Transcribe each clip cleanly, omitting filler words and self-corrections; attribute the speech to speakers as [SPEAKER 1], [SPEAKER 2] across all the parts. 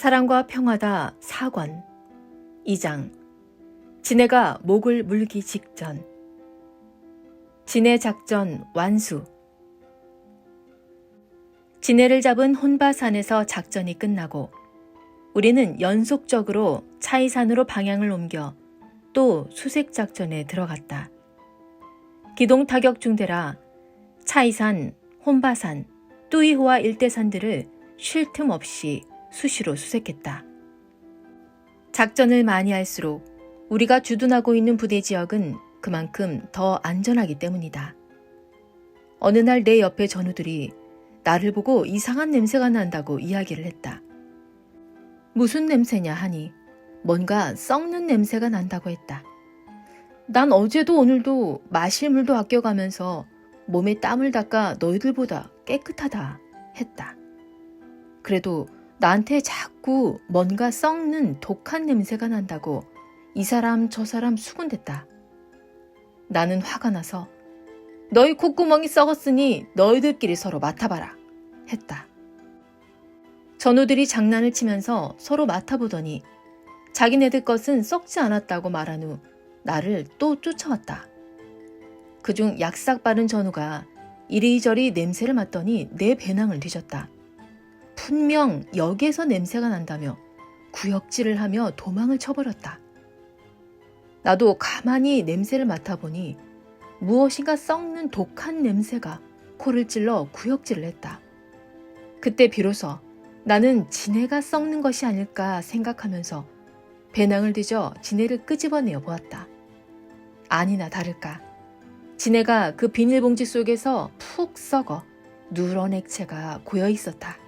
[SPEAKER 1] 사랑과 평화다 4권 2장 진해가 목을 물기 직전. 진해 작전 완수. 진해를 잡은 혼바산에서 작전이 끝나고 우리는 연속적으로 차이산으로 방향을 옮겨 또 수색 작전에 들어갔다. 기동 타격 중대라 차이산, 혼바산, 뚜이호와 일대산들을 쉴 틈 없이 수시로 수색했다. 작전을 많이 할수록 우리가 주둔하고 있는 부대 지역은 그만큼 더 안전하기 때문이다. 어느 날 내 옆에 전우들이 나를 보고 이상한 냄새가 난다고 이야기를 했다. 무슨 냄새냐 하니 뭔가 썩는 냄새가 난다고 했다. 난 어제도 오늘도 마실 물도 아껴가면서 몸에 땀을 닦아 너희들보다 깨끗하다 했다. 그래도 나한테 자꾸 뭔가 썩는 독한 냄새가 난다고 이 사람 저 사람 수군댔다. 나는 화가 나서 너희 콧구멍이 썩었으니 너희들끼리 서로 맡아봐라 했다. 전우들이 장난을 치면서 서로 맡아보더니 자기네들 것은 썩지 않았다고 말한 후 나를 또 쫓아왔다. 그중 약삭 빠른 전우가 이리저리 냄새를 맡더니 내 배낭을 뒤졌다. 분명 여기에서 냄새가 난다며 구역질을 하며 도망을 쳐버렸다. 나도 가만히 냄새를 맡아보니 무엇인가 썩는 독한 냄새가 코를 찔러 구역질을 했다. 그때 비로소 나는 진해가 썩는 것이 아닐까 생각하면서 배낭을 뒤져 진해를 끄집어내어 보았다. 아니나 다를까 진해가 그 비닐봉지 속에서 푹 썩어 누런 액체가 고여 있었다.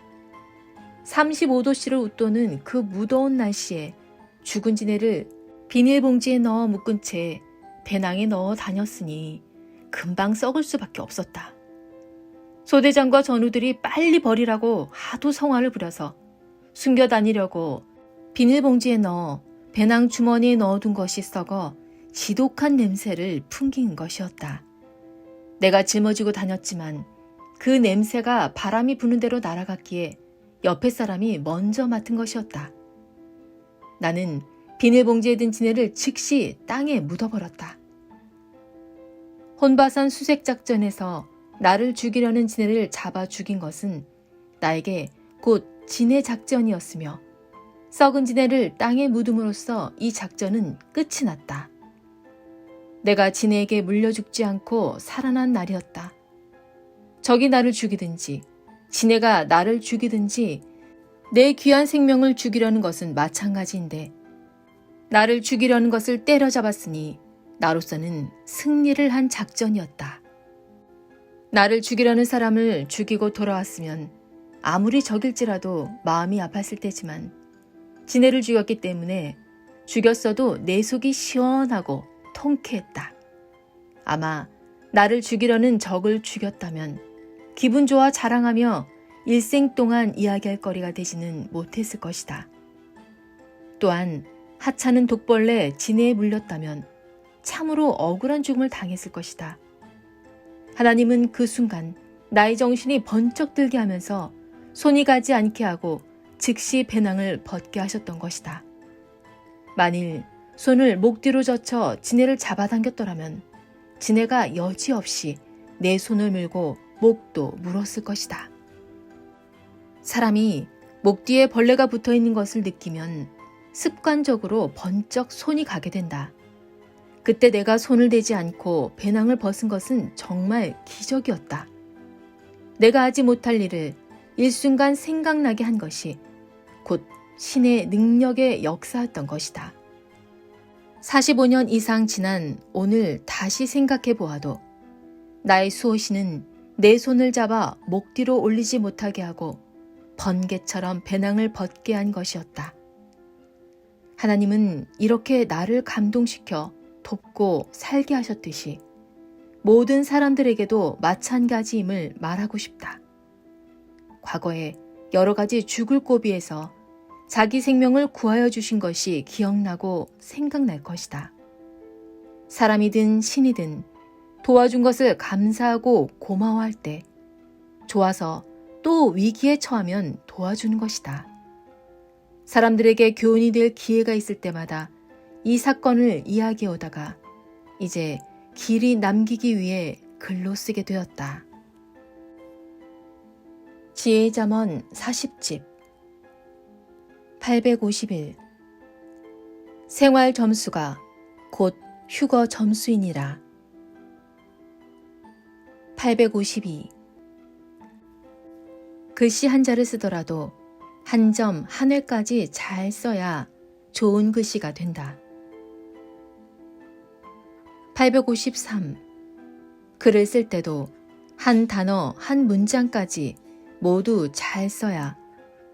[SPEAKER 1] 35도씨를 웃도는 그 무더운 날씨에 죽은 진해를 비닐봉지에 넣어 묶은 채 배낭에 넣어 다녔으니 금방 썩을 수밖에 없었다. 소대장과 전우들이 빨리 버리라고 하도 성화를 부려서 숨겨 다니려고 비닐봉지에 넣어 배낭 주머니에 넣어둔 것이 썩어 지독한 냄새를 풍긴 것이었다. 내가 짊어지고 다녔지만 그 냄새가 바람이 부는 대로 날아갔기에 옆에 사람이 먼저 맡은 것이었다. 나는 비닐봉지에 든 진해를 즉시 땅에 묻어버렸다. 혼바산 수색작전에서 나를 죽이려는 진해를 잡아 죽인 것은 나에게 곧 진해 작전이었으며 썩은 진해를 땅에 묻음으로써 이 작전은 끝이 났다. 내가 진해에게 물려 죽지 않고 살아난 날이었다. 적이 나를 죽이든지 진해가 나를 죽이든지 내 귀한 생명을 죽이려는 것은 마찬가지인데 나를 죽이려는 것을 때려잡았으니 나로서는 승리를 한 작전이었다. 나를 죽이려는 사람을 죽이고 돌아왔으면 아무리 적일지라도 마음이 아팠을 테지만 진해를 죽였기 때문에 죽였어도 내 속이 시원하고 통쾌했다. 아마 나를 죽이려는 적을 죽였다면 기분 좋아 자랑하며 일생 동안 이야기할 거리가 되지는 못했을 것이다. 또한 하찮은 독벌레 진해에 물렸다면 참으로 억울한 죽음을 당했을 것이다. 하나님은 그 순간 나의 정신이 번쩍 들게 하면서 손이 가지 않게 하고 즉시 배낭을 벗게 하셨던 것이다. 만일 손을 목 뒤로 젖혀 진해를 잡아당겼더라면 진해가 여지없이 내 손을 물고 목도 물었을 것이다. 사람이 목 뒤에 벌레가 붙어있는 것을 느끼면 습관적으로 번쩍 손이 가게 된다. 그때 내가 손을 대지 않고 배낭을 벗은 것은 정말 기적이었다. 내가 하지 못할 일을 일순간 생각나게 한 것이 곧 신의 능력의 역사였던 것이다. 45년 이상 지난 오늘 다시 생각해 보아도 나의 수호신은 내 손을 잡아 목 뒤로 올리지 못하게 하고 번개처럼 배낭을 벗게 한 것이었다. 하나님은 이렇게 나를 감동시켜 돕고 살게 하셨듯이 모든 사람들에게도 마찬가지임을 말하고 싶다. 과거에 여러 가지 죽을 고비에서 자기 생명을 구하여 주신 것이 기억나고 생각날 것이다. 사람이든 신이든 도와준 것을 감사하고 고마워할 때 좋아서 또 위기에 처하면 도와주는 것이다. 사람들에게 교훈이 될 기회가 있을 때마다 이 사건을 이야기해 오다가 이제 길이 남기기 위해 글로 쓰게 되었다. 지혜의 잠언 40집 851 생활 점수가 곧 휴거 점수이니라. 852 글씨 한자를 쓰더라도 한 점 한 회까지 잘 써야 좋은 글씨가 된다. 853 글을 쓸 때도 한 단어 한 문장까지 모두 잘 써야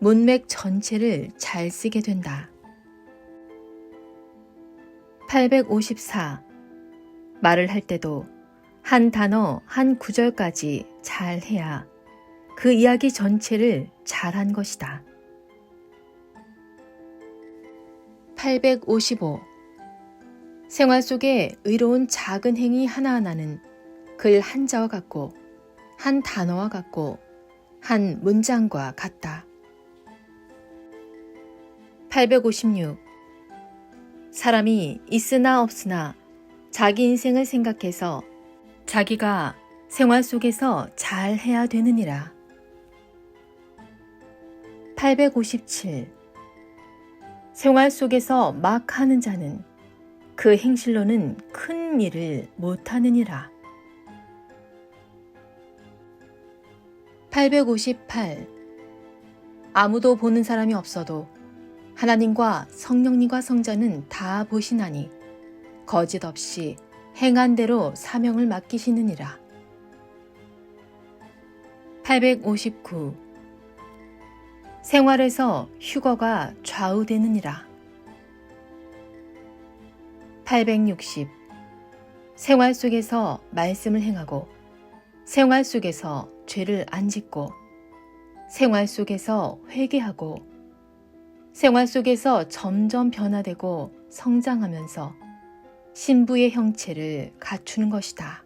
[SPEAKER 1] 문맥 전체를 잘 쓰게 된다. 854 말을 할 때도 한 단어 한 구절까지 잘 해야 그 이야기 전체를 잘한 것이다. 855 생활 속에 의로운 작은 행위 하나하나는 글 한자와 같고 한 단어와 같고 한 문장과 같다. 856 사람이 있으나 없으나 자기 인생을 생각해서 자기가 생활 속에서 잘 해야 되느니라. 857 생활 속에서 막 하는 자는 그 행실로는 큰 일을 못하느니라. 858 아무도 보는 사람이 없어도 하나님과 성령님과 성자는 다 보시나니 거짓 없이 행한 대로 사명을 맡기시느니라. 859 생활에서 휴거가 좌우되느니라. 860 생활 속에서 말씀을 행하고 생활 속에서 죄를 안 짓고 생활 속에서 회개하고 생활 속에서 점점 변화되고 성장하면서 신부의 형체를 갖추는 것이다.